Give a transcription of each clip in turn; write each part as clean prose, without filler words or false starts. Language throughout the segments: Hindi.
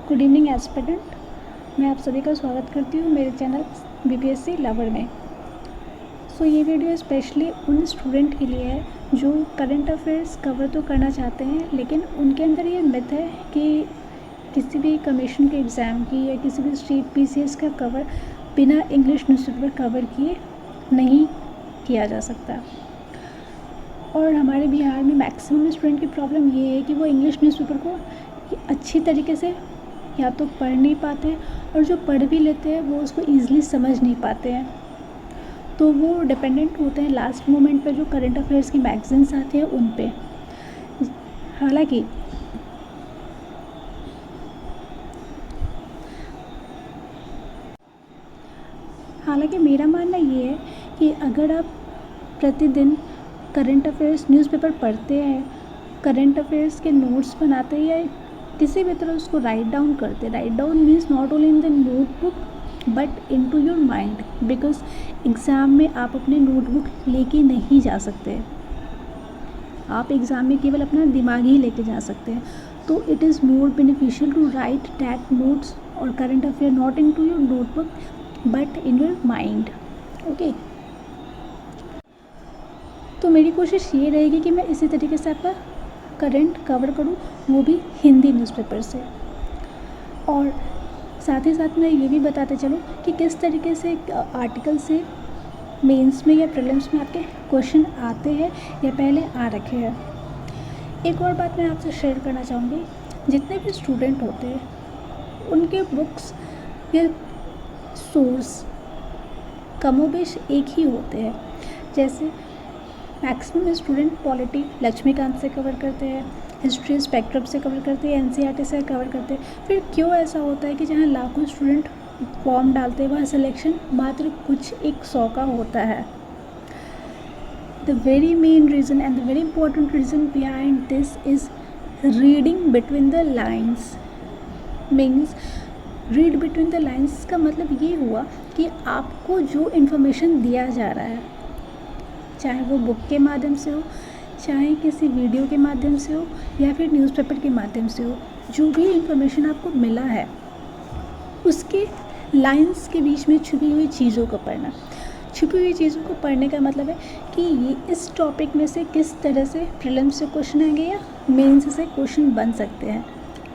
गुड इवनिंग एस्पिरेंट, मैं आप सभी का स्वागत करती हूँ मेरे चैनल बीपीएससी लवर में। ये वीडियो स्पेशली उन स्टूडेंट के लिए है जो करंट अफेयर्स कवर तो करना चाहते हैं, लेकिन उनके अंदर ये मिथ है कि किसी भी कमीशन के एग्ज़ाम की या किसी भी स्टेट पीसीएस का कवर बिना इंग्लिश न्यूज़पेपर कवर किए नहीं किया जा सकता। और हमारे बिहार में मैक्सिमम स्टूडेंट की प्रॉब्लम ये है कि वो इंग्लिश न्यूज़पेपर को अच्छी तरीके से या तो पढ़ नहीं पाते, और जो पढ़ भी लेते हैं वो उसको ईज़िली समझ नहीं पाते हैं। तो वो डिपेंडेंट होते हैं लास्ट मोमेंट पे जो करंट अफेयर्स की मैगजीन्स आती हैं उन पे। हालांकि मेरा मानना ये है कि अगर आप प्रतिदिन करंट अफेयर्स न्यूज़पेपर पढ़ते हैं, करंट अफेयर्स के नोट्स बनाते हैं या किसी भी तरह उसको राइट डाउन करते, write down means not only in the notebook but in to your mind, because exam में आप अपने नोटबुक लेके नहीं जा सकते, आप एग्ज़ाम में केवल अपना दिमाग ही लेके जा सकते हैं। तो it is more beneficial to write that notes और current affair not in to your notebook but in your mind. Okay, तो मेरी कोशिश ये रहेगी कि मैं इसी तरीके से आपका करंट कवर करूं, वो भी हिंदी न्यूज़पेपर से। और साथ ही साथ मैं ये भी बताते चलूँ कि किस तरीके से आर्टिकल से मेंस में या प्रीलिम्स में आपके क्वेश्चन आते हैं या पहले आ रखे हैं। एक और बात मैं आपसे शेयर करना चाहूँगी, जितने भी स्टूडेंट होते हैं उनके बुक्स या सोर्स कमोबेश एक ही होते हैं। जैसे मैक्सिमम स्टूडेंट पॉलिटी लक्ष्मीकांत से कवर करते हैं, हिस्ट्री स्पेक्ट्रम से कवर करते हैं, एनसीईआरटी से कवर करते हैं। फिर क्यों ऐसा होता है कि जहाँ लाखों स्टूडेंट फॉर्म डालते हैं वहाँ सिलेक्शन मात्र कुछ 100 का होता है? The very main reason and the very important reason behind this is reading between the lines. Means read between the lines का मतलब ये हुआ कि आपको जो इन्फॉर्मेशन दिया जा रहा है, चाहे वो बुक के माध्यम से हो, चाहे किसी वीडियो के माध्यम से हो या फिर न्यूज़पेपर के माध्यम से हो, जो भी इन्फॉर्मेशन आपको मिला है उसके लाइंस के बीच में छुपी हुई चीज़ों को पढ़ना। छुपी हुई चीज़ों को पढ़ने का मतलब है कि ये इस टॉपिक में से किस तरह से प्रीलिम्स से क्वेश्चन आएंगे या मेंस से क्वेश्चन बन सकते हैं।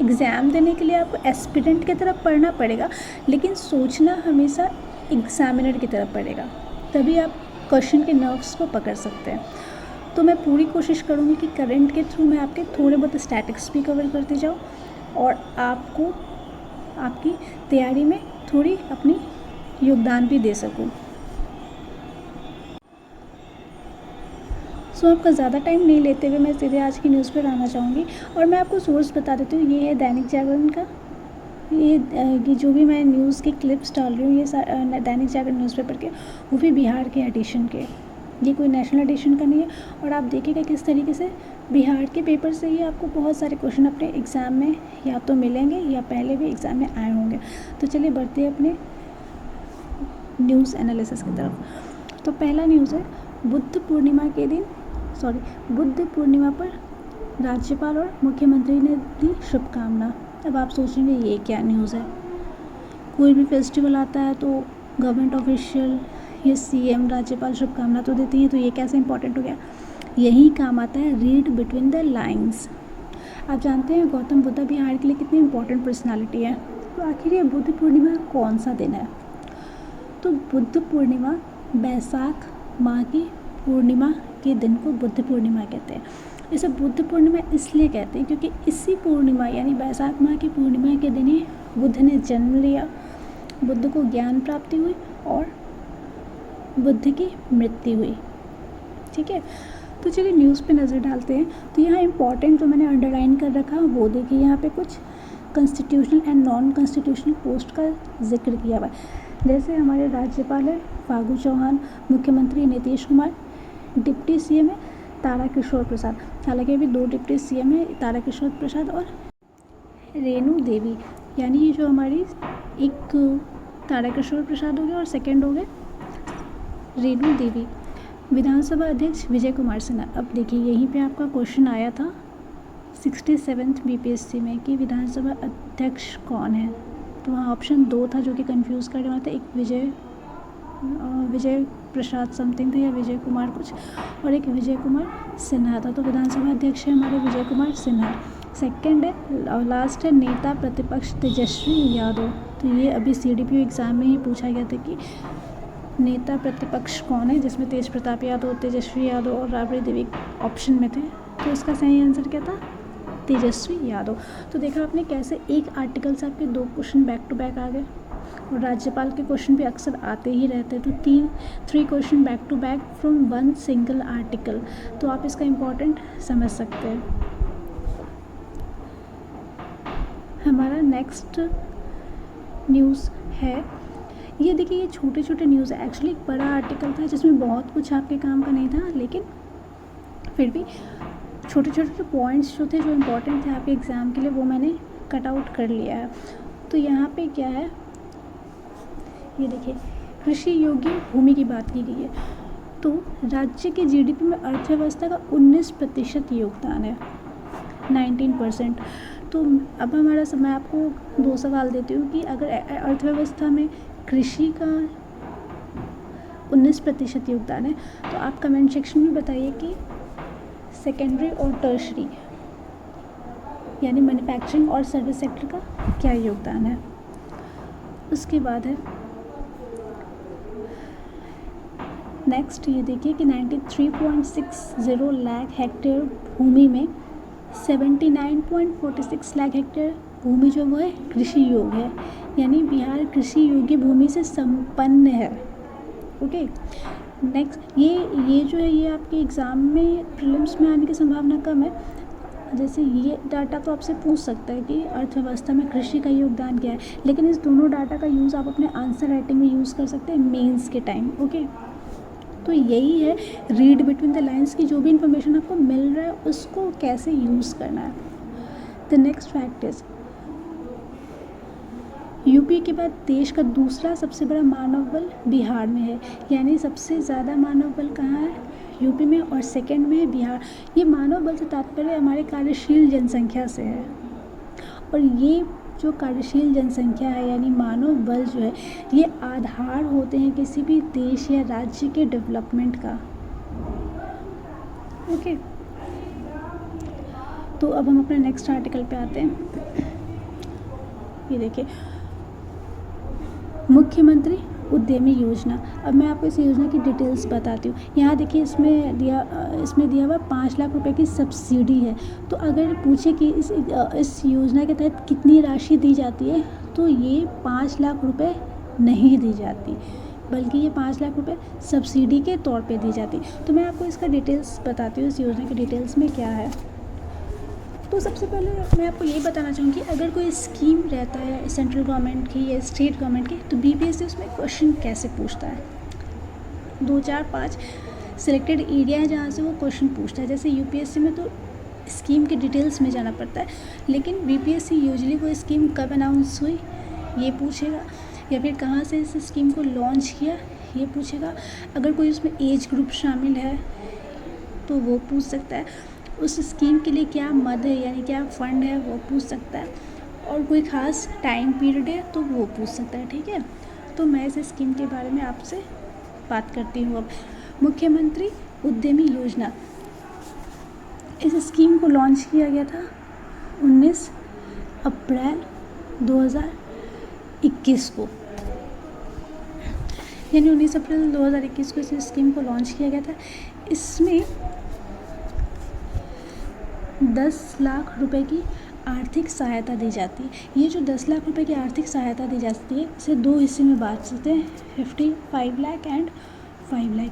एग्ज़ाम देने के लिए आपको एस्पिरेंट की तरफ पढ़ना पड़ेगा, लेकिन सोचना हमेशा एग्जामिनर की तरफ पड़ेगा, तभी आप क्वेश्चन के नर्व्स को पकड़ सकते हैं। तो मैं पूरी कोशिश करूँगी कि करंट के थ्रू मैं आपके थोड़े बहुत स्टैटिक्स भी कवर करती जाऊँ और आपको आपकी तैयारी में थोड़ी अपनी योगदान भी दे सकूँ। आपका ज़्यादा टाइम नहीं लेते हुए मैं सीधे आज की न्यूज़ पर आना चाहूँगी और मैं आपको सोर्स बता देती हूँ। ये है दैनिक जागरण का, ये जो भी मैं न्यूज़ की क्लिप्स डाल रही हूँ ये दैनिक जागरण न्यूज़पेपर के, वो भी बिहार के एडिशन के, ये कोई नेशनल एडिशन का नहीं है। और आप देखिएगा किस तरीके से बिहार के पेपर से ही आपको बहुत सारे क्वेश्चन अपने एग्ज़ाम में या तो मिलेंगे या पहले भी एग्ज़ाम में आए होंगे। तो चलिए बढ़ते हैं अपने न्यूज़ एनालिसिस की तरफ। तो पहला न्यूज़ है बुद्ध पूर्णिमा पर राज्यपाल और मुख्यमंत्री ने दी शुभकामना। अब आप सोचेंगे ये क्या न्यूज़ है? कोई भी फेस्टिवल आता है तो गवर्नमेंट ऑफिशियल या सीएम राज्यपाल शुभकामना तो देती हैं, तो ये कैसे इंपॉर्टेंट हो गया? यही काम आता है रीड बिटवीन द लाइन्स। आप जानते हैं गौतम बुद्ध बिहार के लिए कितनी इंपॉर्टेंट पर्सनालिटी है, तो आखिर ये बुद्ध पूर्णिमा कौन सा दिन है? तो बुद्ध पूर्णिमा बैसाख माह की पूर्णिमा के दिन को बुद्ध पूर्णिमा कहते हैं। इसे बुद्ध पूर्णिमा इसलिए कहते हैं क्योंकि इसी पूर्णिमा यानी बैसाख माह की पूर्णिमा के दिन ही बुद्ध ने जन्म लिया, बुद्ध को ज्ञान प्राप्ति हुई और बुद्ध की मृत्यु हुई। ठीक है, तो चलिए न्यूज़ पे नज़र डालते हैं। तो यहाँ इंपॉर्टेंट जो मैंने अंडरलाइन कर रखा वो देखिए, यहाँ पे कुछ constitutional and non constitutional post का जिक्र किया हुआ है। जैसे हमारे राज्यपाल है फागू चौहान, मुख्यमंत्री नीतीश कुमार, डिप्टी सीएम है ताराकिशोर प्रसाद। हालांकि अभी 2 डिप्टी सीएम है, ताराकिशोर प्रसाद और रेणु देवी, यानी ये जो हमारी एक ताराकिशोर प्रसाद हो गए और सेकंड हो गए रेणु देवी। विधानसभा अध्यक्ष विजय कुमार सिन्हा। अब देखिए यहीं पे आपका क्वेश्चन आया था 67th BPSC में कि विधानसभा अध्यक्ष कौन है, तो वहाँ ऑप्शन 2 था जो कि कंफ्यूज करने वाला था। एक विजय प्रसाद समथिंग था या विजय कुमार कुछ, और एक विजय कुमार सिन्हा था। तो विधानसभा अध्यक्ष है हमारे विजय कुमार सिन्हा। सेकंड है और लास्ट है नेता प्रतिपक्ष तेजस्वी यादव। तो ये अभी CDPO एग्ज़ाम में ही पूछा गया था कि नेता प्रतिपक्ष कौन है, जिसमें तेज प्रताप यादव, तेजस्वी यादव और राबड़ी देवी ऑप्शन में थे। तो इसका सही आंसर क्या था? तेजस्वी यादव। तो देखा आपने कैसे एक आर्टिकल से आपके 2 क्वेश्चन बैक टू बैक आ गए, और राज्यपाल के क्वेश्चन भी अक्सर आते ही रहते हैं। तो 3 question back to back from 1 single article. तो आप इसका इम्पोर्टेंट समझ सकते हैं। हमारा नेक्स्ट न्यूज़ है, ये देखिए, ये छोटे छोटे न्यूज़ है। एक्चुअली एक बड़ा आर्टिकल था जिसमें बहुत कुछ आपके काम का नहीं था, लेकिन फिर भी छोटे छोटे पॉइंट्स जो थे, जो इम्पोर्टेंट थे आपके एग्ज़ाम के लिए, वो मैंने कट आउट कर लिया है। तो यहाँ पे क्या है, ये देखिए, कृषि योग्य भूमि की बात की गई है। तो राज्य के GDP में अर्थव्यवस्था का 19% योगदान है, 19%। तो अब हमारा मैं आपको 2 सवाल देती हूँ कि अगर अर्थव्यवस्था में कृषि का 19% योगदान है, तो आप कमेंट सेक्शन में बताइए कि सेकेंडरी और टर्शरी यानी मैन्युफैक्चरिंग और सर्विस सेक्टर का क्या योगदान है। उसके बाद है नेक्स्ट, ये देखिए कि 93.60 लाख हेक्टेयर भूमि में 79.46 लाख हेक्टेयर भूमि जो वो है कृषि योग्य है, यानी बिहार कृषि योग्य भूमि से संपन्न है। ओके, नेक्स्ट ये जो है, ये आपके एग्ज़ाम में प्रीलिम्स में आने की संभावना कम है। जैसे ये डाटा तो आपसे पूछ सकता है कि अर्थव्यवस्था में कृषि का योगदान क्या है, लेकिन इस दोनों डाटा का यूज़ आप अपने आंसर राइटिंग में यूज़ कर सकते हैं मेंस के टाइम। ओके, तो यही है रीड बिटवीन द लाइन्स की, जो भी इंफॉर्मेशन आपको मिल रहा है उसको कैसे यूज़ करना है। The next fact is, UP के बाद देश का दूसरा सबसे बड़ा मानव बल बिहार में है, यानी सबसे ज़्यादा मानव बल कहाँ है? यूपी में, और सेकंड में है बिहार। ये मानव बल से तात्पर्य हमारे कार्यशील जनसंख्या से है, और ये जो कार्यशील जनसंख्या है यानी मानव बल जो है, ये आधार होते हैं किसी भी देश या राज्य के डेवलपमेंट का। ओके, तो अब हम अपने नेक्स्ट आर्टिकल पे आते हैं। ये देखिए, मुख्यमंत्री उद्यमी योजना। अब मैं आपको इस योजना की डिटेल्स बताती हूँ। यहाँ देखिए, इसमें दिया हुआ 5 लाख रुपए की सब्सिडी है। तो अगर पूछे कि इस योजना के तहत कितनी राशि दी जाती है, तो ये 5 लाख रुपए नहीं दी जाती, बल्कि ये 5 लाख रुपए सब्सिडी के तौर पे दी जाती। तो मैं आपको इसका डिटेल्स बताती हूँ, इस योजना की डिटेल्स में क्या है। तो सबसे पहले मैं आपको यही बताना चाहूँगी, अगर कोई स्कीम रहता है सेंट्रल गवर्नमेंट की या स्टेट गवर्नमेंट की, तो BPSC उसमें क्वेश्चन कैसे पूछता है। 2, 4, 5 सिलेक्टेड एरिया है जहाँ से वो क्वेश्चन पूछता है। जैसे UPSC में तो स्कीम के डिटेल्स में जाना पड़ता है, लेकिन BPSC यूजली वो स्कीम कब अनाउंस हुई ये पूछेगा, या फिर कहाँ से इस स्कीम को लॉन्च किया ये पूछेगा। अगर कोई उसमें एज ग्रुप शामिल है तो वो पूछ सकता है। उस स्कीम के लिए क्या मद है यानी क्या फ़ंड है वो पूछ सकता है, और कोई ख़ास टाइम पीरियड है तो वो पूछ सकता है। ठीक है, तो मैं इस स्कीम के बारे में आपसे बात करती हूँ। अब मुख्यमंत्री उद्यमी योजना, इस स्कीम को लॉन्च किया गया था 19 अप्रैल 2021 को, यानी 19 अप्रैल 2021 को इस स्कीम को लॉन्च किया गया था। इसमें 10 लाख रुपए की आर्थिक सहायता दी जाती है। ये जो 10 लाख रुपए की आर्थिक सहायता दी जाती है, इसे 2 हिस्से में बांट सकते हैं, 55 लाख एंड 5 लाख।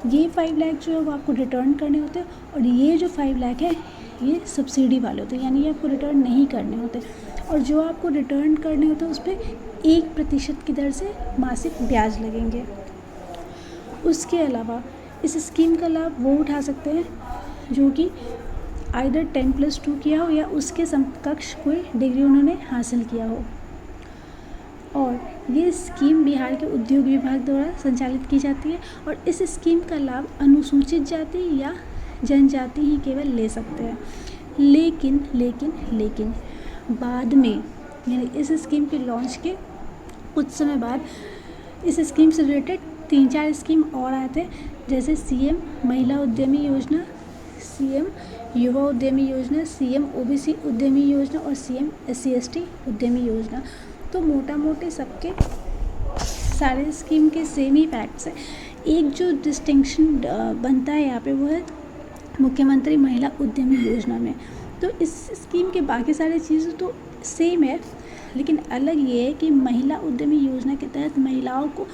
ये 5 लाख जो है वो आपको रिटर्न करने होते हैं, और ये जो 5 लाख है ये सब्सिडी वाले होते हैं, यानी ये आपको रिटर्न नहीं करने होते। और जो आपको रिटर्न करने होते हैं उस पर 1% की दर से मासिक ब्याज लगेंगे। उसके अलावा इस स्कीम का लाभ वो उठा सकते हैं जो कि आइदर 10+2 किया हो या उसके समकक्ष कोई डिग्री उन्होंने हासिल किया हो। और ये स्कीम बिहार के उद्योग विभाग द्वारा संचालित की जाती है, और इस स्कीम का लाभ अनुसूचित जाति या जनजाति ही केवल ले सकते हैं। लेकिन लेकिन लेकिन बाद में, यानी इस स्कीम के लॉन्च के कुछ समय बाद इस स्कीम से रिलेटेड 3-4 स्कीम और आए थे, जैसे सीएम महिला उद्यमी योजना, सीएम युवा उद्यमी योजना, सीएम ओबीसी उद्यमी योजना और सीएम SC/ST उद्यमी योजना। तो मोटा मोटी सबके सारे स्कीम के सेम ही फैक्ट्स हैं। एक जो डिस्टिंक्शन बनता है यहाँ पे वो है मुख्यमंत्री महिला उद्यमी योजना में। तो इस स्कीम के बाकी सारी चीज़ें तो सेम है, लेकिन अलग ये है कि महिला उद्यमी योजना के तहत महिलाओं को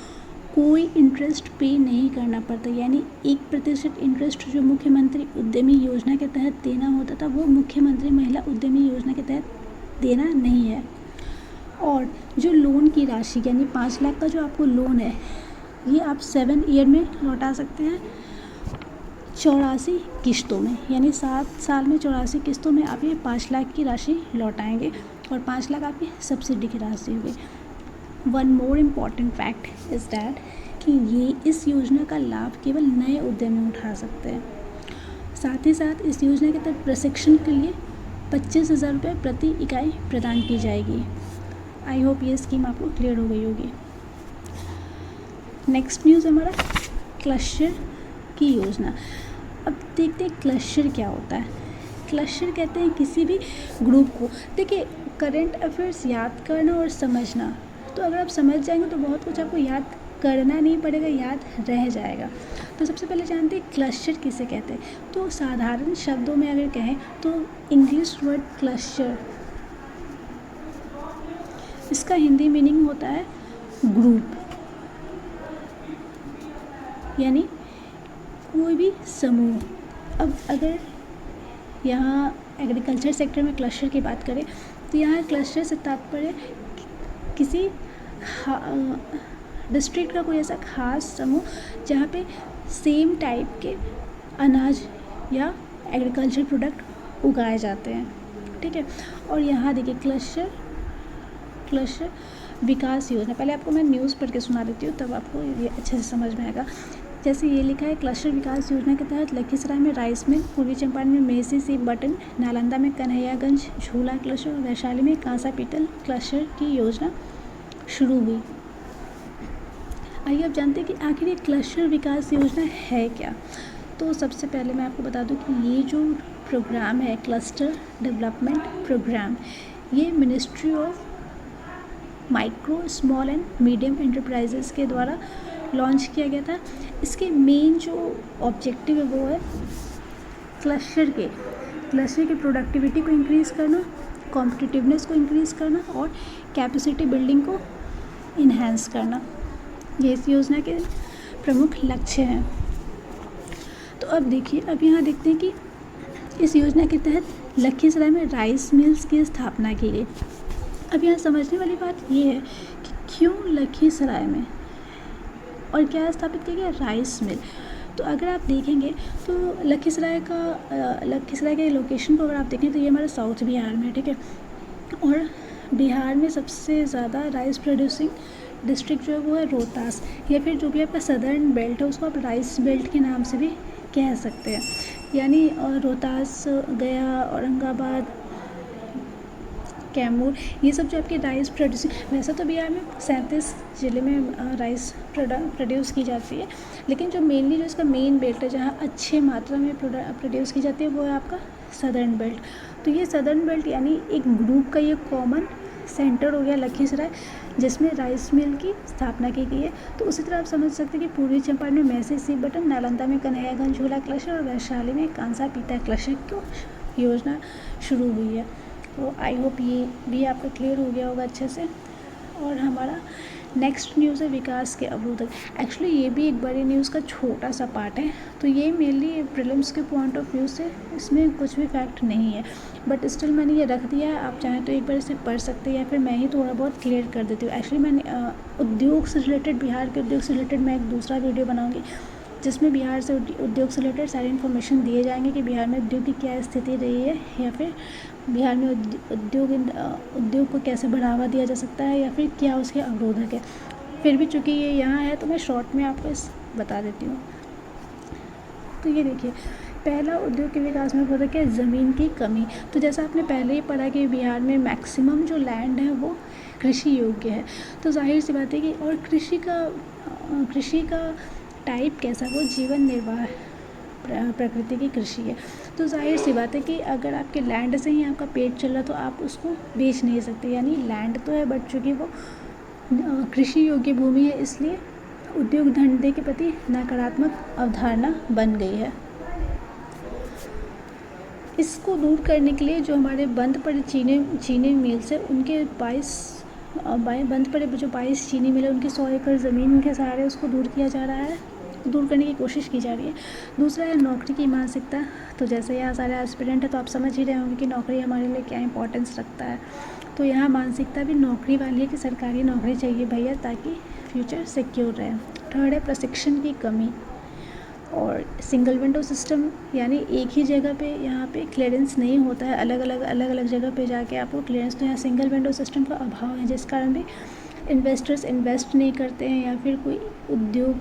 कोई इंटरेस्ट पे नहीं करना पड़ता, यानी 1% इंटरेस्ट जो मुख्यमंत्री उद्यमी योजना के तहत देना होता था वो मुख्यमंत्री महिला उद्यमी योजना के तहत देना नहीं है। और जो लोन की राशि यानी 5 लाख का जो आपको लोन है ये आप 7 ईयर में लौटा सकते हैं 84 किस्तों में, यानी 7 साल में 84 किस्तों में आप ये 5 लाख की राशि लौटाएंगे और 5 लाख आपकी सब्सिडी की राशि होगी। One more important fact is that कि ये इस योजना का लाभ केवल नए उद्यमी उठा सकते हैं। साथ ही साथ इस योजना के तहत प्रशिक्षण के लिए 25,000 रुपये प्रति इकाई प्रदान की जाएगी। आई होप ये स्कीम आपको क्लियर हो गई होगी। नेक्स्ट न्यूज़ हमारा क्लस्टर की योजना। अब देखते हैं क्लस्टर क्या होता है। क्लस्टर कहते हैं किसी भी ग्रुप को, देखिए करंट अफेयर्स याद करना और समझना, तो अगर आप समझ जाएंगे तो बहुत कुछ आपको याद करना नहीं पड़ेगा, याद रह जाएगा। तो सबसे पहले जानते हैं क्लस्टर किसे कहते हैं। तो साधारण शब्दों में अगर कहें तो इंग्लिश वर्ड क्लस्टर, इसका हिंदी मीनिंग होता है ग्रुप, यानी कोई भी समूह। अब अगर यहाँ एग्रीकल्चर सेक्टर में क्लस्टर की बात करें तो यहाँ क्लस्टर से तात्पर्य किसी डिस्ट्रिक्ट का कोई ऐसा खास समूह जहाँ पे सेम टाइप के अनाज या एग्रीकल्चर प्रोडक्ट उगाए जाते हैं, ठीक है। और यहाँ देखिए क्लस्टर विकास योजना, पहले आपको मैं न्यूज़ पढ़ के सुना देती हूँ तब आपको ये अच्छे से समझ में आएगा। जैसे ये लिखा है, क्लस्टर विकास योजना के तहत लखीसराय में राइस मिल, पूर्वी चंपारण में मेसी सेब बटन, नालंदा में कन्हैयागंज झूला क्लस्टर और वैशाली में कांसा पीतल क्लस्टर की योजना शुरू हुई। आइए अब जानते हैं कि आखिर ये क्लस्टर विकास योजना है क्या। तो सबसे पहले मैं आपको बता दूं कि ये जो प्रोग्राम है क्लस्टर डेवलपमेंट प्रोग्राम, ये ministry of micro small and medium enterprises के द्वारा लॉन्च किया गया था। इसके मेन जो ऑब्जेक्टिव है वो है क्लस्टर की प्रोडक्टिविटी को इंक्रीज़ करना, कॉम्पिटिटिवनेस को इंक्रीज़ करना और कैपेसिटी बिल्डिंग को इन्हेंस करना। ये इस योजना के प्रमुख लक्ष्य हैं। तो अब देखिए, अब यहाँ देखते हैं कि इस योजना के तहत लखीसराय में राइस मिल्स की स्थापना की गई। अब यहाँ समझने वाली बात ये है कि क्यों लखीसराय में और क्या स्थापित किया गया, राइस मिल। तो अगर आप देखेंगे तो लखीसराय के लोकेशन को अगर आप देखें तो ये हमारे साउथ बिहार में, ठीक है। और बिहार में सबसे ज़्यादा राइस प्रोड्यूसिंग डिस्ट्रिक्ट जो है वो है रोहतास, या फिर जो भी आपका सदर्न बेल्ट है उसको आप राइस बेल्ट के नाम से भी कह सकते हैं। यानी रोहतास, गया, औरंगाबाद, कैमूर, ये सब जो आपके राइस प्रोड्यूसिंग, वैसे तो बिहार में 37 ज़िले में राइस प्रोड्यूस की जाती है, लेकिन जो मेनली जो इसका मेन बेल्ट है जहाँ अच्छे मात्रा में प्रोड्यूस की जाती है वो है आपका सदर्न बेल्ट। तो ये सदर्न बेल्ट यानी एक ग्रुप का ये कॉमन सेंटर हो गया लखीसराय, जिसमें राइस मिल की स्थापना की गई है। तो उसी तरह आप समझ सकते हैं कि पूर्वी चंपारण में मैसी सेब बटन, नालंदा में कन्हैयागंज झूला क्लस्टर और वैशाली में कांसा पीता क्लस्टर की योजना शुरू हुई है। तो आई होप ये भी आपको क्लियर हो गया होगा अच्छे से। और हमारा नेक्स्ट न्यूज़ है विकास के अवरोधक। एक्चुअली ये भी एक बड़ी न्यूज़ का छोटा सा पार्ट है, तो ये मेनली प्रीलिम्स के पॉइंट ऑफ व्यू से इसमें कुछ भी फैक्ट नहीं है, बट स्टिल मैंने ये रख दिया है। आप चाहें तो एक बार इसे पढ़ सकते हैं या फिर मैं ही थोड़ा बहुत क्लियर कर देती हूँ। एक्चुअली मैंने उद्योग से रिलेटेड, बिहार के उद्योग से रिलेटेड मैं एक दूसरा वीडियो बनाऊँगी जिसमें बिहार से उद्योग से रिलेटेड सारी इन्फॉर्मेशन दिए जाएंगे कि बिहार में उद्योग की क्या स्थिति रही है, या फिर बिहार में उद्योग को कैसे बढ़ावा दिया जा सकता है, या फिर क्या उसके अवरोधक है। फिर भी चूँकि ये यहाँ है तो मैं शॉर्ट में आपको बता देती हूँ। तो ये देखिए पहला उद्योग के विकास में होता क्या है, ज़मीन की कमी। तो जैसा आपने पहले ही पढ़ा कि बिहार में मैक्सिमम जो लैंड है वो कृषि योग्य है। तो जाहिर सी बात है कि और कृषि का टाइप कैसा, वो जीवन निर्वाह प्रकृति की कृषि है। तो जाहिर सी बात है कि अगर आपके लैंड से ही आपका पेट चल रहा तो आप उसको बेच नहीं सकते। यानी लैंड तो है बट चूँकि वो कृषि योग्य भूमि है, इसलिए उद्योग धंधे के प्रति नकारात्मक अवधारणा बन गई है। इसको दूर करने के लिए जो हमारे बंद पड़े चीनी मिल्स है, उनके 22 चीनी मिल है, उनके 100 एकड़ ज़मीन के सहारे उसको दूर किया जा रहा है, दूर करने की कोशिश की जा रही है। दूसरा है नौकरी की मानसिकता। तो जैसे यहाँ सारे एस्पिरेंट है तो आप समझ ही रहे होंगे कि नौकरी हमारे लिए क्या इंपॉर्टेंस रखता है। तो यहाँ मानसिकता भी नौकरी वाली है कि सरकारी नौकरी चाहिए भैया ताकि फ्यूचर सिक्योर रहे। थर्ड है प्रशिक्षण की कमी और सिंगल विंडो सिस्टम, यानी एक ही जगह पे यहाँ पे क्लियरेंस नहीं होता है, अलग अलग जगह पे जाके आपको क्लियरेंस। तो यहाँ सिंगल विंडो सिस्टम का अभाव है जिस कारण भी इन्वेस्टर्स इन्वेस्ट नहीं करते हैं या फिर कोई उद्योग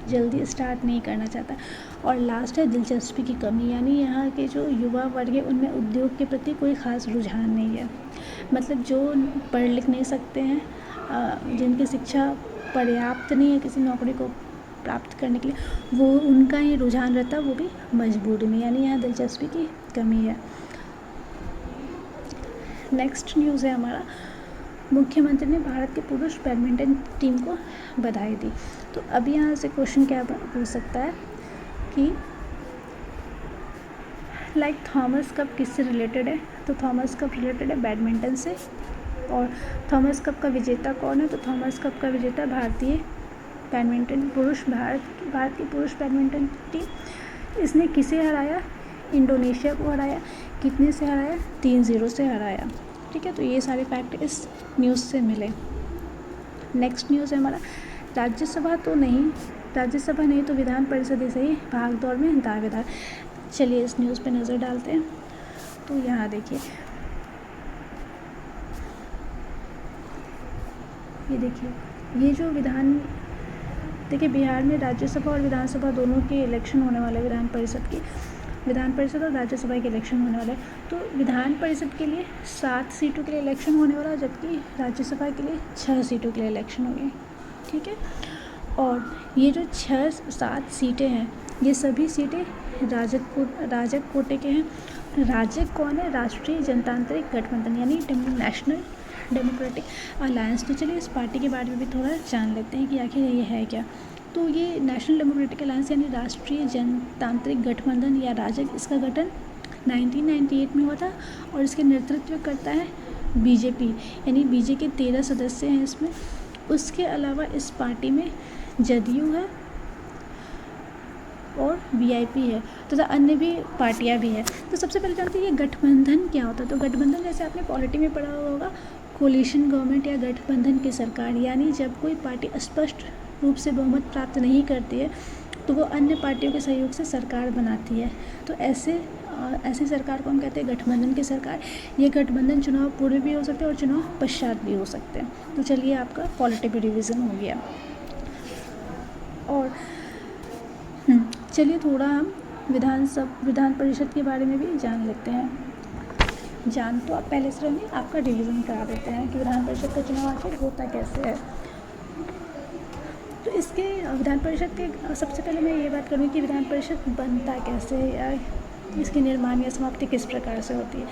जल्दी स्टार्ट नहीं करना चाहता। और लास्ट है दिलचस्पी की कमी, यानी यहाँ के जो युवा वर्ग है उनमें उद्योग के प्रति कोई ख़ास रुझान नहीं है। मतलब जो पढ़ लिख नहीं सकते हैं, जिनकी शिक्षा पर्याप्त नहीं है किसी नौकरी को प्राप्त करने के लिए, वो उनका ही रुझान रहता है, वो भी मजबूरी में, यानी यहाँ दिलचस्पी की कमी है। नेक्स्ट न्यूज़ है हमारा, मुख्यमंत्री ने भारत के पुरुष बैडमिंटन टीम को बधाई दी। तो अब यहाँ से क्वेश्चन क्या पूछ सकता है कि थॉमस कप किससे रिलेटेड है? तो थॉमस कप रिलेटेड है बैडमिंटन से। और थॉमस कप का विजेता कौन है? तो थॉमस कप का विजेता भारतीय बैडमिंटन भारत की पुरुष बैडमिंटन टीम। इसने किसे हराया? इंडोनेशिया को हराया। कितने से हराया? 3-0 से हराया। ठीक है, तो ये सारे फैक्ट इस न्यूज़ से मिले। नेक्स्ट न्यूज़ है हमारा, राज्यसभा नहीं तो विधान परिषद ही सही, भाग दौड़ में दावेदार। चलिए इस न्यूज़ पे नज़र डालते हैं। तो यहाँ देखिए, ये जो बिहार में राज्यसभा और विधानसभा दोनों के इलेक्शन होने वाले, विधान परिषद और राज्यसभा के इलेक्शन होने वाले। तो विधान परिषद के लिए 7 सीटों के लिए इलेक्शन होने वाला, जबकि राज्यसभा के लिए 6 सीटों के लिए इलेक्शन होगी। ठीक है, और ये जो 6-7 सीटें हैं, ये सभी सीटें राजग कोटे के हैं। राजग कौन है? राष्ट्रीय जनतांत्रिक गठबंधन, यानी नेशनल डेमोक्रेटिक अलायंस। तो चलिए इस पार्टी के बारे में भी थोड़ा जान लेते हैं कि आखिर ये है क्या। तो ये नेशनल डेमोक्रेटिक अलायंस यानी राष्ट्रीय जनतांत्रिक गठबंधन या राजग, इसका गठन 1998 में हुआ था और इसके नेतृत्व करता है बीजेपी, यानी बीजेपी के 13 सदस्य हैं इसमें। उसके अलावा इस पार्टी में जदयू है और वीआईपी है तथा अन्य भी पार्टियां भी हैं। तो सबसे पहले जानते हैं ये गठबंधन क्या होता है। तो गठबंधन जैसे आपने पॉलिटी में पढ़ा हुआ होगा, कोलिशन गवर्नमेंट या गठबंधन की सरकार, यानी जब कोई पार्टी स्पष्ट रूप से बहुमत प्राप्त नहीं करती है तो वो अन्य पार्टियों के सहयोग से सरकार बनाती है। तो ऐसी सरकार को हम कहते हैं गठबंधन की सरकार। ये गठबंधन चुनाव पूर्व भी हो सकते हैं और चुनाव पश्चात भी हो सकते हैं। तो चलिए आपका पॉलिटी भी रिविज़न हो गया। और चलिए थोड़ा हम विधान परिषद के बारे में भी जान लेते हैं। जान तो आप पहले से रहेंगे, आपका रिवीजन करा देते हैं कि विधान परिषद का चुनाव आखिर होता कैसे है। तो इसके विधान परिषद के सबसे पहले मैं ये बात करूँगी कि विधान परिषद बनता कैसे है या इसकी निर्माण या समाप्ति किस प्रकार से होती है।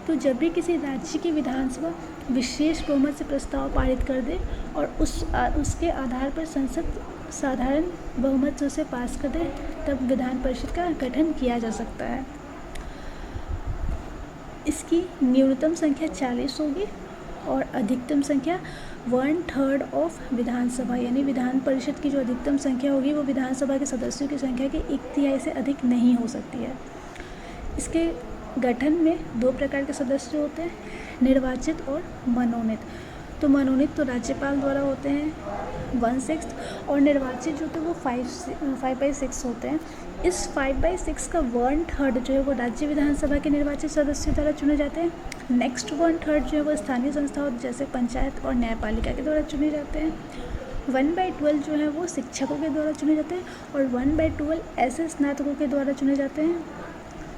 तो जब भी किसी राज्य की विधानसभा विशेष बहुमत से प्रस्ताव पारित कर दे और उसके आधार पर संसद साधारण बहुमत से उसे पास कर दे, तब विधान परिषद का गठन किया जा सकता है। इसकी न्यूनतम संख्या 40 होगी और अधिकतम संख्या 1/3 ऑफ विधानसभा, यानी विधान परिषद की जो अधिकतम संख्या होगी वो विधानसभा के सदस्यों की संख्या के 1/3 से अधिक नहीं हो सकती है। इसके गठन में 2 प्रकार के सदस्य होते हैं, निर्वाचित और मनोनीत। तो मनोनीत तो राज्यपाल द्वारा होते हैं 1/6 और निर्वाचित जो होते हैं वो 5/6 होते हैं। इस 5/6 का 1/3 जो है वो राज्य विधानसभा के निर्वाचित सदस्यों द्वारा चुने जाते हैं। नेक्स्ट 1/3 जो है वो स्थानीय संस्थाओं जैसे पंचायत और न्यायपालिका के द्वारा चुने जाते हैं। 1/12 जो है वो शिक्षकों के द्वारा चुने जाते हैं और 1/12 ऐसे स्नातकों के द्वारा चुने जाते हैं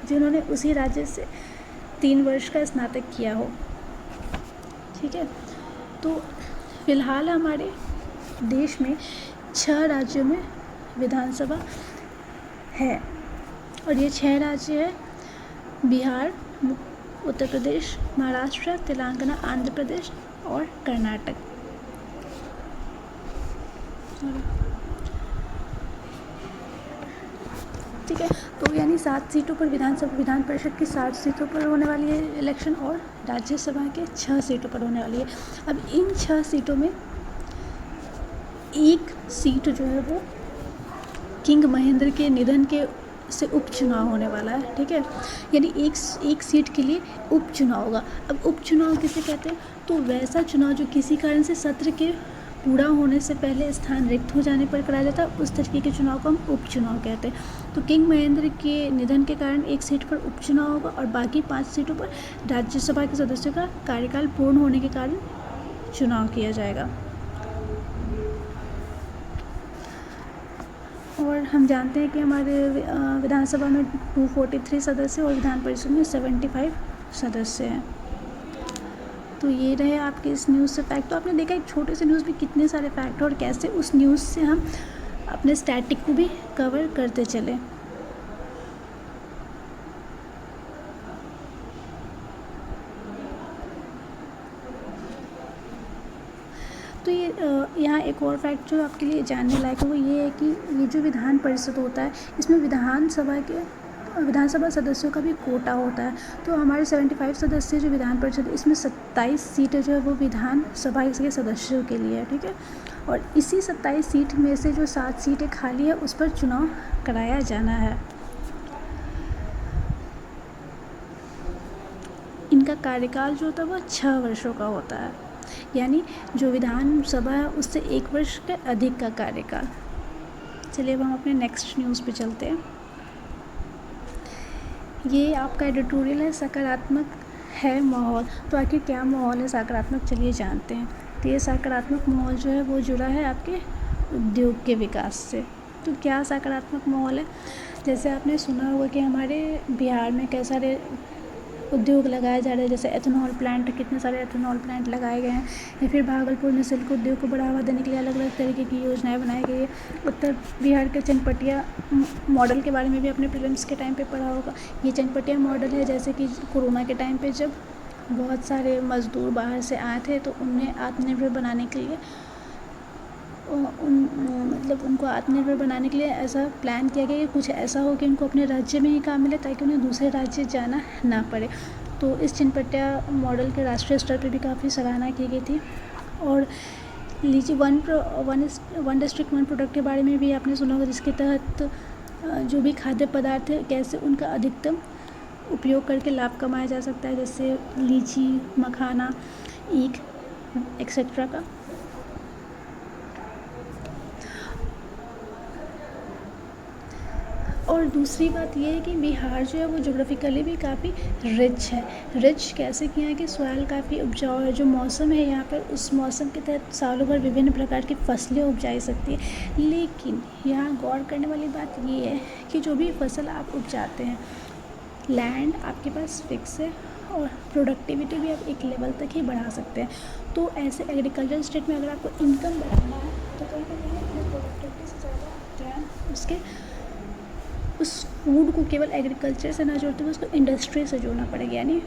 जिन्होंने उसी राज्य से 3 वर्ष का स्नातक किया हो। ठीक है, तो फिलहाल हमारे देश में 6 राज्यों में विधानसभा है और ये 6 राज्य है बिहार, उत्तर प्रदेश, महाराष्ट्र, तेलंगाना, आंध्र प्रदेश और कर्नाटक। ठीक है, तो यानी 7 सीटों पर विधान परिषद की 7 सीटों पर होने वाली है इलेक्शन और राज्यसभा के 6 सीटों पर होने वाली है। अब इन 6 सीटों में एक सीट जो है वो किंग महेंद्र के निधन के से उपचुनाव होने वाला है। ठीक है, यानी एक सीट के लिए उपचुनाव होगा। अब उपचुनाव किसे कहते हैं? तो वैसा चुनाव जो किसी कारण से सत्र के पूरा होने से पहले स्थान रिक्त हो जाने पर कराया जाता है, उस तरीके के चुनाव को हम उपचुनाव कहते हैं। तो किंग महेंद्र के निधन के कारण एक सीट पर उपचुनाव होगा और बाकी 5 सीटों पर राज्यसभा के सदस्यों का कार्यकाल पूर्ण होने के कारण चुनाव किया जाएगा। और हम जानते हैं कि हमारे विधानसभा में 243 सदस्य और विधान परिषद में 75 सदस्य हैं। तो ये रहे आपके इस न्यूज़ से फैक्ट। तो आपने देखा एक छोटे से न्यूज़ में कितने सारे फैक्ट और कैसे उस न्यूज़ से हम अपने स्टैटिक को भी कवर करते चले। तो ये यहाँ एक और फैक्ट जो आपके लिए जानने लायक है वो ये है कि ये जो विधान परिषद होता है इसमें विधानसभा सदस्यों का भी कोटा होता है। तो हमारे 75 सदस्य जो विधान परिषद है इसमें 27 सीटें जो है वो विधानसभा के सदस्यों के लिए है। ठीक है, और इसी 27 सीट में से जो 7 सीटें खाली है उस पर चुनाव कराया जाना है। इनका कार्यकाल जो होता है वो 6 वर्षों का होता है, यानी जो विधानसभा है उससे 1 वर्ष के अधिक का कार्यकाल। चलिए अब हम अपने नेक्स्ट न्यूज़ पे चलते हैं। ये आपका एडिटोरियल है, सकारात्मक है माहौल। तो आखिर क्या माहौल है सकारात्मक, चलिए जानते हैं। तो ये सकारात्मक माहौल जो है वो जुड़ा है आपके उद्योग के विकास से। तो क्या सकारात्मक माहौल है? जैसे आपने सुना होगा कि हमारे बिहार में कई सारे उद्योग लगाए जा रहे हैं, जैसे एथेनॉल प्लांट, कितने सारे एथेनॉल प्लांट लगाए गए हैं। या फिर भागलपुर में सिल्क उद्योग को बढ़ावा देने के लिए अलग अलग तरीके की योजनाएं बनाई गई है। उत्तर बिहार के चनपटिया मॉडल के बारे में भी अपने प्रीलिम्स के टाइम पे पढ़ा होगा। ये चनपटिया मॉडल है जैसे कि कोरोना के टाइम पे जब बहुत सारे मज़दूर बाहर से आए थे तो उन्हें आत्मनिर्भर बनाने के लिए उनको आत्मनिर्भर बनाने के लिए ऐसा प्लान किया गया कि कुछ ऐसा हो कि उनको अपने राज्य में ही काम मिले ताकि उन्हें दूसरे राज्य जाना ना पड़े। तो इस चनपटिया मॉडल के राष्ट्रीय स्तर पर भी काफ़ी सराहना की गई थी। और लीची वन डिस्ट्रिक्ट वन प्रोडक्ट के बारे में भी आपने सुना होगा, जिसके तहत जो भी खाद्य पदार्थ है कैसे उनका अधिकतम उपयोग करके लाभ कमाया जा सकता है, जैसे लीची, मखाना, ईख एक्सेट्रा का। और दूसरी बात ये है कि बिहार जो है वो जोग्राफिकली भी काफ़ी रिच है। रिच कैसे किया है कि सॉइल काफ़ी उपजाऊ है। जो मौसम है यहाँ पर उस मौसम के तहत सालों भर विभिन्न प्रकार की फसलें उपजाई सकती है। लेकिन यहाँ गौर करने वाली बात ये है कि जो भी फसल आप उपजाते हैं, लैंड आपके पास फिक्स है और प्रोडक्टिविटी भी आप एक लेवल तक ही बढ़ा सकते हैं। तो ऐसे एग्रीकल्चर स्टेट में अगर आपको इनकम बढ़ाना है तो कहीं ना कहीं अपने प्रोडक्टिविटी से ज़्यादा ध्यान उस फूड को केवल एग्रीकल्चर से ना जोड़ते हुए उसको इंडस्ट्री से जोड़ना पड़ेगा, यानी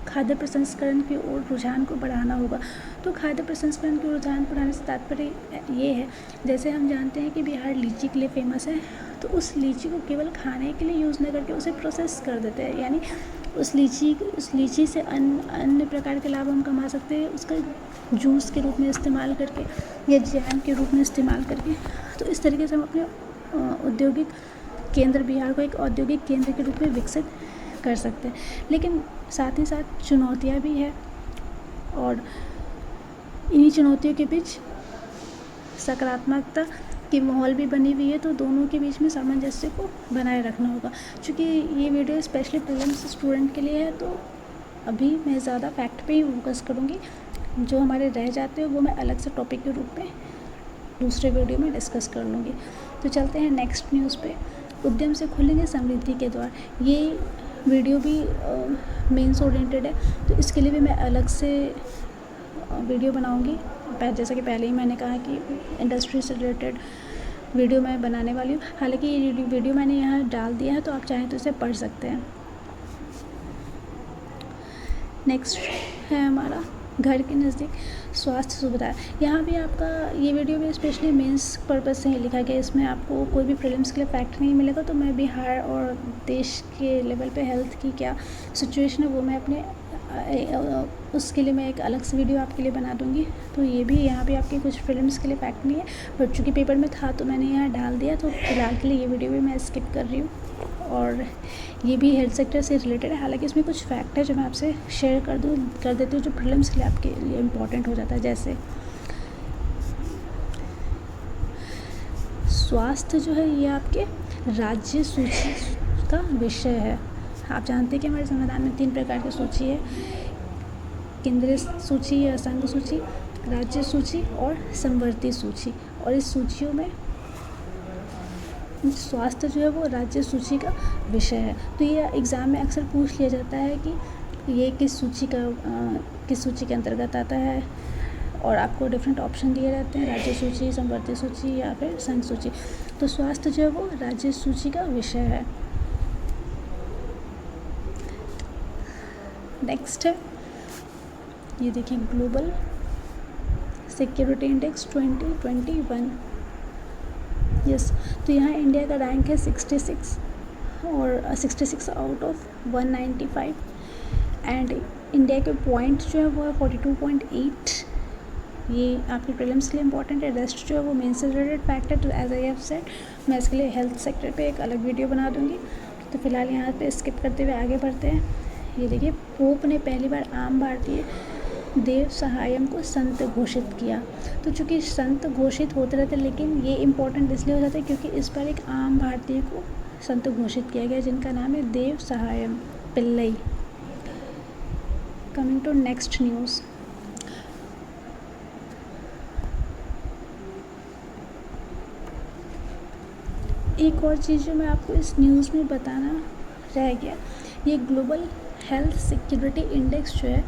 खाद्य प्रसंस्करण की ओर रुझान को बढ़ाना होगा। तो खाद्य प्रसंस्करण की ओर रुझान बढ़ाने से तात्पर्य ये है, जैसे हम जानते हैं कि बिहार लीची के लिए फेमस है, तो उस लीची को केवल खाने के लिए यूज़ न करके उसे प्रोसेस कर देते हैं, यानी उस लीची से अन्य प्रकार के लाभ हम कमा सकते हैं, उसका जूस के रूप में इस्तेमाल करके या जैम के रूप में इस्तेमाल करके। तो इस तरीके से हम अपने औद्योगिक केंद्र बिहार को एक औद्योगिक केंद्र के रूप में विकसित कर सकते हैं। लेकिन साथ ही साथ चुनौतियाँ भी है और इन्हीं चुनौतियों के बीच सकारात्मकता की माहौल भी बनी हुई है। तो दोनों के बीच में सामंजस्य को बनाए रखना होगा। चूँकि ये वीडियो स्पेशली प्रीलिम्स स्टूडेंट के लिए है तो अभी मैं ज़्यादा फैक्ट पे ही फोकस करूँगी। जो हमारे रह जाते हैं वो मैं अलग से टॉपिक के रूप में दूसरे वीडियो में डिस्कस कर लूँगी। तो चलते हैं नेक्स्ट न्यूज़ पे। उद्यम से खुलेंगे समृद्धि के द्वार। ये वीडियो भी मेंस ओरिएंटेड है, तो इसके लिए भी मैं अलग से वीडियो बनाऊँगी। जैसा कि पहले ही मैंने कहा कि इंडस्ट्री से रिलेटेड वीडियो मैं बनाने वाली हूँ। हालांकि ये वीडियो मैंने यहाँ डाल दिया है, तो आप चाहें तो इसे पढ़ सकते हैं। नेक्स्ट है हमारा घर के नज़दीक स्वास्थ्य सुविधा। यहाँ भी आपका ये वीडियो भी स्पेशली मेंस पर्पज़ से ही लिखा गया है। इसमें आपको कोई भी प्रीलिम्स के लिए फैक्ट नहीं मिलेगा। तो मैं बिहार और देश के लेवल पे हेल्थ की क्या सिचुएशन है वो मैं अपने उसके लिए मैं एक अलग से वीडियो आपके लिए बना दूँगी। तो ये भी यहाँ पे आपके कुछ प्रीलिम्स के लिए फैक्ट नहीं है, बट चूँकि पेपर में था तो मैंने यहाँ डाल दिया। तो फिलहाल के लिए ये वीडियो भी मैं स्किप कर रही हूँ। और ये भी हेल्थ सेक्टर से रिलेटेड है। हालांकि इसमें कुछ फैक्ट है जो मैं आपसे शेयर कर देती हूँ, जो प्रीलिम्स के लिए आपके लिए इम्पॉर्टेंट हो जाता है। जैसे स्वास्थ्य जो है ये आपके राज्य सूची का विषय है। आप जानते हैं कि हमारे संविधान में 3 प्रकार की सूची है, केंद्रीय सूची या संघ सूची, राज्य सूची और समवर्ती सूची। और इस सूचियों में स्वास्थ्य जो है वो राज्य सूची का विषय है। तो ये एग्ज़ाम में अक्सर पूछ लिया जाता है कि ये किस सूची के अंतर्गत आता है, और आपको डिफरेंट ऑप्शन दिए रहते हैं, राज्य सूची, समवर्ती सूची या फिर संघ सूची। तो स्वास्थ्य जो है वो राज्य सूची का विषय है। नेक्स्ट है, ये देखिए ग्लोबल सिक्योरिटी इंडेक्स 2021। यस, तो यहाँ इंडिया का रैंक है 66 और 66 आउट ऑफ 195। एंड इंडिया के पॉइंट जो है वो है 42.8। ये आपके प्रीलिम्स के लिए इंपॉर्टेंट है। रेस्ट जो है वो मेंस से रिलेटेड फैक्ट है। तो एज आई हैव सेड, मैं इसके लिए हेल्थ सेक्टर पे एक अलग वीडियो बना दूँगी। तो फिलहाल यहाँ पे स्किप करते हुए आगे बढ़ते हैं। ये देखिए, पोप ने पहली बार आम भारतीय देव सहायम को संत घोषित किया। तो चूँकि संत घोषित होते रहते, लेकिन ये इम्पोर्टेंट इसलिए हो जाता है क्योंकि इस बार एक आम भारतीय को संत घोषित किया गया, जिनका नाम है Dev Sahayam Pillai. Coming to next news. एक और चीज़ जो मैं आपको इस न्यूज़ में बताना रह गया, ये ग्लोबल हेल्थ सिक्योरिटी इंडेक्स जो है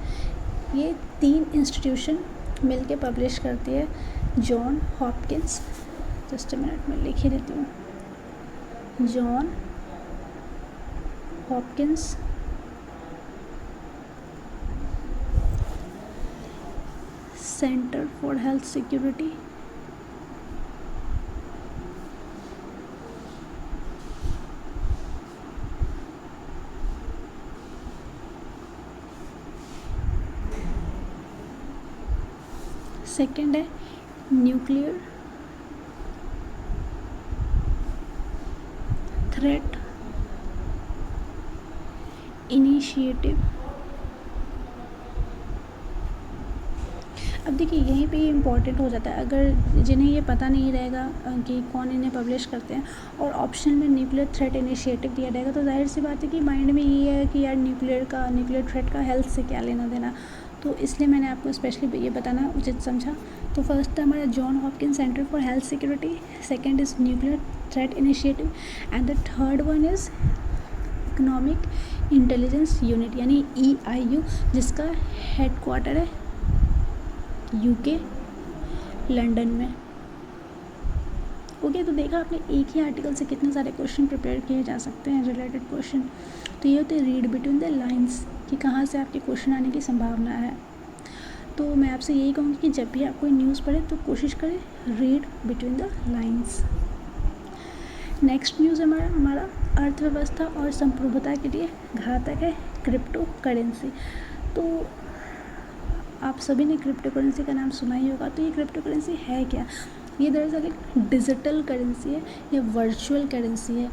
ये 3 इंस्टीट्यूशन मिलके पब्लिश करती है। जॉन हॉपकिंस, जस्ट मिनट में लिख ही देती हूँ, John Hopkins centre for health security, second है न्यूक्लियर थ्रेट इनिशिएटिव। अब देखिए, यहीं पे इम्पॉर्टेंट हो जाता है। अगर जिन्हें ये पता नहीं रहेगा कि कौन इन्हें पब्लिश करते हैं और ऑप्शन में न्यूक्लियर थ्रेट इनिशिएटिव दिया रहेगा, तो जाहिर सी बात है कि माइंड में ये है कि यार न्यूक्लियर थ्रेट का हेल्थ से क्या लेना देना। तो इसलिए मैंने आपको स्पेशली ये बताना उचित समझा। तो फर्स्ट है हमारा John Hopkins centre for health security, second is nuclear threat initiative, and the third one is economic intelligence unit यानी EIU, जिसका हेडक्वार्टर है UK लंदन में। ओके, तो देखा आपने एक ही आर्टिकल से कितने सारे क्वेश्चन प्रिपेयर किए जा सकते हैं, रिलेटेड क्वेश्चन। तो ये होते हैं रीड बिटवीन द लाइंस, कि कहाँ से आपके क्वेश्चन आने की संभावना है। तो मैं आपसे यही कहूँगी कि जब भी आप कोई न्यूज़ पढ़े तो कोशिश करें read between the lines. Next news हमारा अर्थव्यवस्था और संप्रभुता के लिए घातक है क्रिप्टो करेंसी। तो आप सभी ने क्रिप्टो करेंसी का नाम सुना ही होगा। तो ये क्रिप्टो करेंसी है क्या? ये दरअसल एक डिजिटल करेंसी है या वर्चुअल करेंसी है।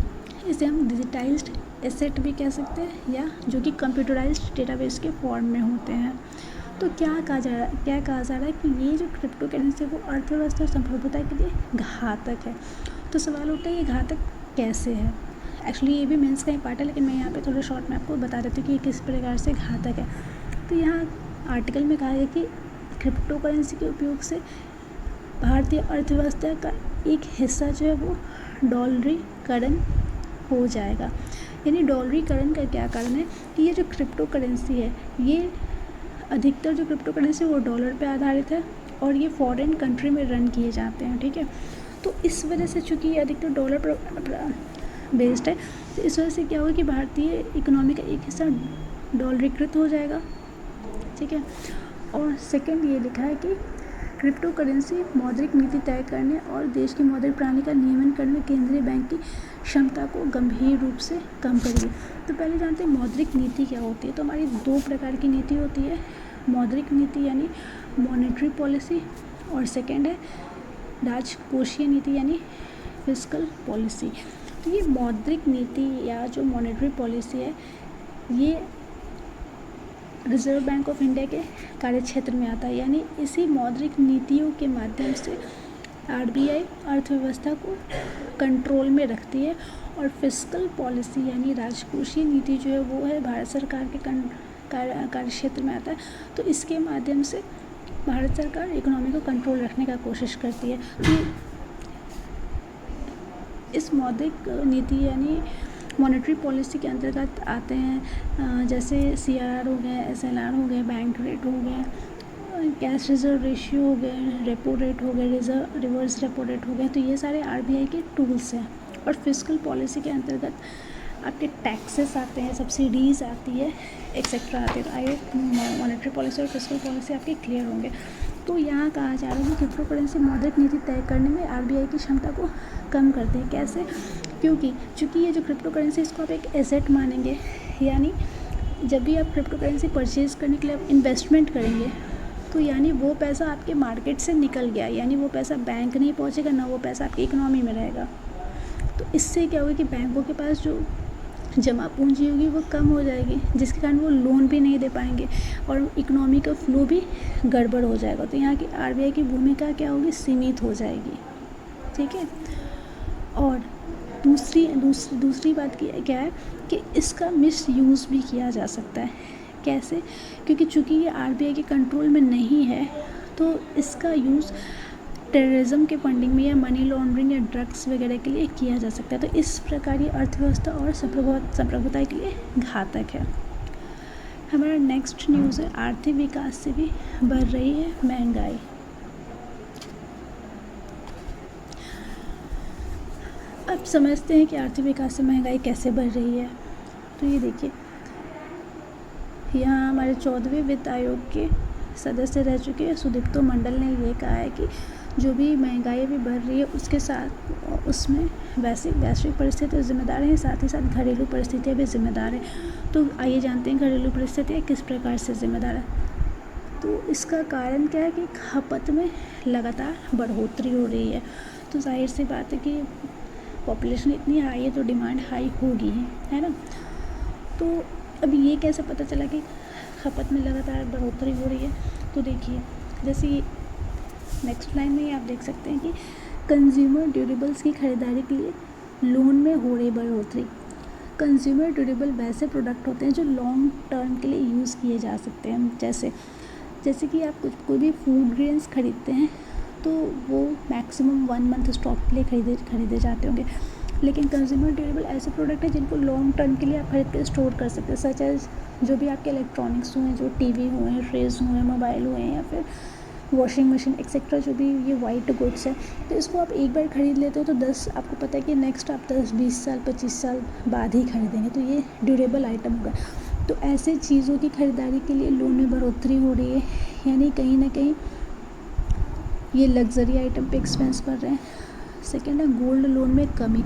इसे हम डिजिटाइज्ड एसेट भी कह सकते हैं, या जो कि कंप्यूटराइज्ड डेटाबेस के फॉर्म में होते हैं। तो क्या कहा जा रहा है कि ये जो क्रिप्टो करेंसी है वो अर्थव्यवस्था और संप्रभुता के लिए घातक है। तो सवाल उठता है, ये घातक कैसे है? एक्चुअली ये भी मेंस का ही पार्ट है, लेकिन मैं यहाँ पे थोड़ा शॉर्ट में आपको बता देती हूँ कि ये किस प्रकार से घातक है। तो यहाँ आर्टिकल में कहा गया कि क्रिप्टो करेंसी के उपयोग से भारतीय अर्थव्यवस्था का एक हिस्सा जो है वो डॉलरीकरण हो जाएगा। यानी डॉलरीकरण का क्या कारण है कि ये जो क्रिप्टो करेंसी है, ये अधिकतर जो क्रिप्टो करेंसी वो डॉलर पे आधारित है और ये फॉरेन कंट्री में रन किए जाते हैं, ठीक है। तो इस वजह से चूँकि ये अधिकतर डॉलर पर बेस्ड है, तो इस वजह से क्या होगा कि भारतीय इकोनॉमी का एक हिस्सा डॉलरीकृत हो जाएगा, ठीक है। और सेकंड ये लिखा है कि क्रिप्टो करेंसी मौद्रिक नीति तय करने और देश की मौद्रिक प्रणाली का नियमन करने में केंद्रीय बैंक की क्षमता को गंभीर रूप से कम करेगी। तो पहले जानते हैं मौद्रिक नीति क्या होती है। तो हमारी दो प्रकार की नीति होती है, मौद्रिक नीति यानी मॉनेटरी पॉलिसी, और सेकंड है राजकोषीय नीति यानी फिस्कल पॉलिसी। तो ये मौद्रिक नीति या जो मॉनेटरी पॉलिसी है, ये रिजर्व बैंक ऑफ इंडिया के कार्यक्षेत्र में आता है। यानी इसी मौद्रिक नीतियों के माध्यम से आरबीआई अर्थव्यवस्था को कंट्रोल में रखती है, और फिस्कल पॉलिसी यानी राजकोषीय नीति जो है वो है भारत सरकार के कार्यक्षेत्र में आता है। तो इसके माध्यम से भारत सरकार इकोनॉमी को कंट्रोल रखने का कोशिश करती है। तो इस मौद्रिक नीति यानी मॉनेटरी पॉलिसी के अंतर्गत आते हैं जैसे सीआरआर हो गए, एसएलआर हो गए, बैंक रेट हो गए, कैश रिजर्व रेशियो हो गए, रेपो रेट हो गए, रिवर्स रेपो रेट हो गए। तो ये सारे आरबीआई के टूल्स हैं। और फिस्कल पॉलिसी के अंतर्गत आपके टैक्सेस आते हैं, सब्सिडीज़ आती है, एक्सेट्रा आते हैं। तो आइए मॉनेटरी पॉलिसी और फिस्कल पॉलिसी आपके क्लियर होंगे। तो यहाँ कहा जा रहा है कि क्रिप्टो करेंसी मौद्रिक नीति तय करने में आरबीआई की क्षमता को कम करते हैं। कैसे? चूँकि ये जो क्रिप्टो करेंसी इसको आप एक एसेट मानेंगे, यानी जब भी आप क्रिप्टो करेंसी परचेज़ करने के लिए आप इन्वेस्टमेंट करेंगे, तो यानी वो पैसा आपके मार्केट से निकल गया, यानी वो पैसा बैंक नहीं पहुँचेगा, ना वो पैसा आपकी इकोनॉमी में रहेगा। तो इससे क्या होगा कि बैंकों के पास जो जमा पूंजी होगी वो कम हो जाएगी, जिसके कारण वो लोन भी नहीं दे पाएंगे और इकोनॉमी का फ्लो भी गड़बड़ हो जाएगा। तो यहाँ की आरबीआई की भूमिका क्या होगी? सीमित हो जाएगी, ठीक है। और दूसरी बात क्या है कि इसका मिसयूज़ भी किया जा सकता है। कैसे? क्योंकि चूँकि ये आरबीआई के कंट्रोल में नहीं है, तो इसका यूज़ टेररिज्म के फंडिंग में या मनी लॉन्ड्रिंग या ड्रग्स वगैरह के लिए किया जा सकता है। तो इस प्रकार ये अर्थव्यवस्था और संप्रभुता के लिए घातक है। हमारा नेक्स्ट न्यूज़ है आर्थिक विकास से भी बढ़ रही है महंगाई। अब समझते हैं कि आर्थिक विकास से महंगाई कैसे बढ़ रही है। तो ये देखिए, यहाँ हमारे 14वें वित्त आयोग के सदस्य रह चुके सुदीप्तो मंडल ने ये कहा है कि जो भी महंगाई अभी बढ़ रही है उसके साथ उसमें वैश्विक परिस्थितियाँ जिम्मेदार हैं, साथ ही साथ घरेलू परिस्थितियाँ भी जिम्मेदार हैं। तो आइए जानते हैं घरेलू परिस्थितियाँ किस प्रकार से जिम्मेदार है। तो इसका कारण क्या है कि खपत में लगातार बढ़ोतरी हो रही है। तो जाहिर सी बात है कि पॉपुलेशन इतनी हाई है तो डिमांड हाई होगी ही, है ना। तो अब ये कैसे पता चला कि खपत में लगातार बढ़ोतरी हो रही है? तो देखिए, जैसे नेक्स्ट लाइन में ही आप देख सकते हैं कि कंज्यूमर ड्यूरेबल्स की खरीदारी के लिए लोन में हो रही बढ़ोतरी। कंज्यूमर ड्यूरेबल वैसे प्रोडक्ट होते हैं जो लॉन्ग टर्म के लिए यूज़ किए जा सकते हैं। जैसे कि आप कोई भी फूड ग्रेन्स खरीदते हैं तो वो मैक्सिमम 1 मंथ स्टॉक के लिए खरीदे जाते होंगे। लेकिन कंज्यूमर ड्यूरेबल ऐसे प्रोडक्ट है जिनको लॉन्ग टर्म के लिए आप खरीद कर स्टोर कर सकते हैं, सच एज जो भी आपके इलेक्ट्रॉनिक्स हुए, जो टीवी हुए हैं, फ्रिज हुए हैं, मोबाइल हुए हैं, या फिर वॉशिंग मशीन एक्सेट्रा, जो भी ये वाइट गुड्स है। तो इसको आप एक बार ख़रीद लेते हो तो आपको पता है कि नेक्स्ट आप 10-20 साल 25 साल बाद ही खरीदेंगे, तो ये ड्यूरेबल आइटम होगा। तो ऐसे चीज़ों की खरीदारी के लिए लोन में बढ़ोतरी हो रही है, यानी कहीं ना कहीं ये लग्जरी आइटम पे एक्सपेंस बढ़ रहे हैं। सेकेंड है गोल्ड लोन में कमी।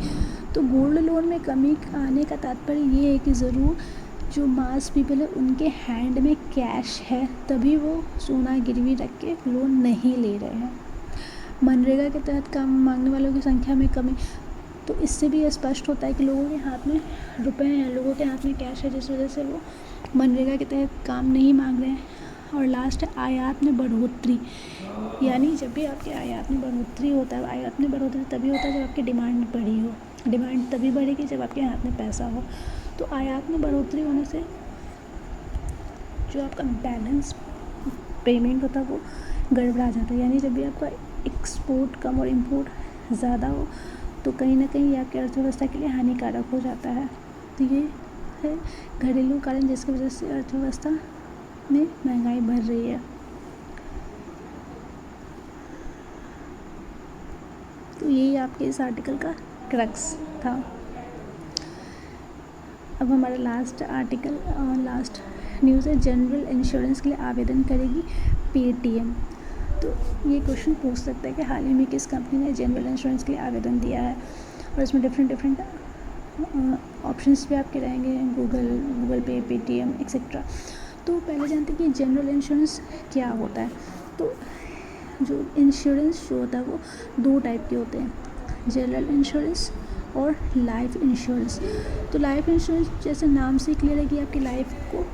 तो गोल्ड लोन में कमी आने का तात्पर्य ये है कि ज़रूर जो मास पीपल है उनके हैंड में कैश है, तभी वो सोना गिरवी रख के लोन नहीं ले रहे हैं। मनरेगा के तहत काम मांगने वालों की संख्या में कमी। तो इससे भी स्पष्ट होता है कि लोगों के हाथ में रुपए हैं, लोगों के हाथ में कैश है, जिस वजह से वो मनरेगा के तहत काम नहीं मांग रहे हैं। और लास्ट है आयात में बढ़ोतरी, यानी जब भी आपके आयात में बढ़ोतरी होता है, आयात में बढ़ोतरी तभी होता है जब आपकी डिमांड बढ़ी हो। डिमांड तभी बढ़ेगी जब आपके हाथ में पैसा हो। तो आयात में बढ़ोतरी होने से जो आपका बैलेंस पेमेंट होता है वो गड़बड़ा जाता है। यानी जब भी आपका एक्सपोर्ट कम और इम्पोर्ट ज़्यादा हो तो कहीं ना कहीं आपकी अर्थव्यवस्था के लिए हानिकारक हो जाता है। तो ये है घरेलू कारण जिसकी वजह से अर्थव्यवस्था में महंगाई बढ़ रही है। तो यही आपके इस आर्टिकल का क्रक्स था। अब हमारा लास्ट आर्टिकल लास्ट न्यूज़ है, जनरल इंश्योरेंस के लिए आवेदन करेगी पेटीएम। तो ये क्वेश्चन पूछ सकता है कि हाल ही में किस कंपनी ने जनरल इंश्योरेंस के लिए आवेदन दिया है, और इसमें डिफरेंट ऑप्शंस भी आपके रहेंगे, गूगल पे, पेटीएम एक्सेट्रा। तो पहले जानते हैं कि जनरल इंश्योरेंस क्या होता है। तो जो इंश्योरेंस जो होता है वो 2 टाइप के होते हैं, जनरल इंश्योरेंस और लाइफ इंश्योरेंस। तो लाइफ इंश्योरेंस जैसे नाम से क्लियर है कि आपकी लाइफ को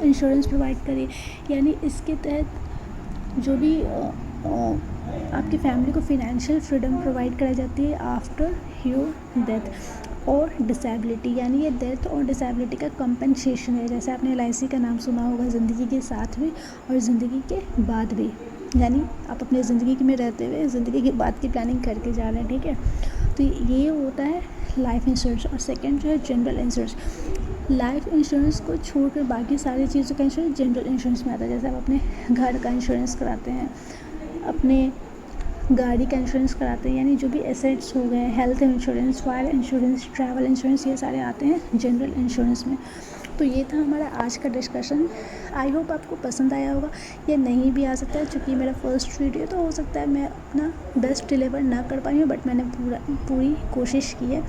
इंश्योरेंस प्रोवाइड करे, यानी इसके तहत जो भी आपकी फैमिली को फिनेंशियल फ्रीडम प्रोवाइड कराई जाती है आफ्टर योर डेथ और डिसेबिलिटी, यानी ये डेथ और डिसेबिलिटी का कंपनसेशन है। जैसे आपने LIC का नाम सुना होगा, ज़िंदगी के साथ भी और ज़िंदगी के बाद भी, यानी आप अपने ज़िंदगी में रहते हुए ज़िंदगी के बाद की प्लानिंग करके जा रहे हैं, ठीक है। तो ये होता है लाइफ इंश्योरेंस। और सेकंड जो है जनरल इंश्योरेंस। लाइफ इंश्योरेंस को छोड़कर बाकी सारी चीज़ों का इंश्योरेंस जनरल इंश्योरेंस में आता है। जैसे आप अपने घर का इंश्योरेंस कराते हैं, अपने गाड़ी का इंश्योरेंस कराते हैं, यानी जो भी एसेट्स हो गए, health insurance, fire insurance, travel insurance, ये सारे आते हैं जनरल इंश्योरेंस में। तो ये था हमारा आज का डिस्कशन। आई होप आपको पसंद आया होगा। ये नहीं भी आ सकता है क्योंकि मेरा फर्स्ट वीडियो, तो हो सकता है मैं अपना बेस्ट डिलीवर ना कर पाई हूँ, बट मैंने पूरी कोशिश की है।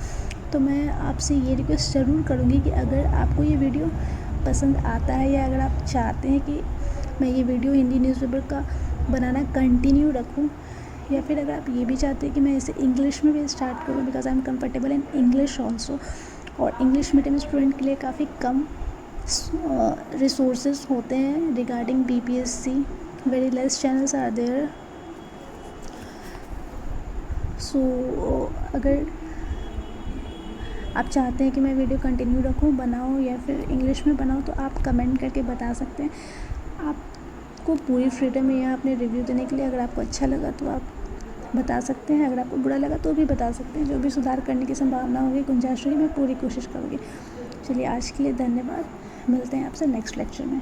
तो मैं आपसे ये रिक्वेस्ट ज़रूर करूँगी कि अगर आपको ये वीडियो पसंद आता है, या अगर आप चाहते हैं कि मैं ये वीडियो हिंदी न्यूज़पेपर का बनाना कंटिन्यू रखूँ, या फिर अगर आप ये भी चाहते हैं कि मैं इसे इंग्लिश में भी स्टार्ट करूँ, because I am comfortable in English also. और इंग्लिश मीडियम स्टूडेंट के लिए काफ़ी कम रिसोर्सेज होते हैं regarding BPSC, very less channels are there. So अगर आप चाहते हैं कि मैं वीडियो कंटिन्यू रखूं, बनाऊं या फिर इंग्लिश में बनाऊं, तो आप कमेंट करके बता सकते हैं। आपको पूरी फ्रीडम है यहाँ अपने रिव्यू देने के लिए। अगर आपको अच्छा लगा तो आप बता सकते हैं, अगर आपको बुरा लगा तो भी बता सकते हैं। जो भी सुधार करने की संभावना होगी, गुंजाइश होगी, मैं पूरी कोशिश करूँगी। चलिए आज के लिए धन्यवाद, मिलते हैं आपसे नेक्स्ट लेक्चर में।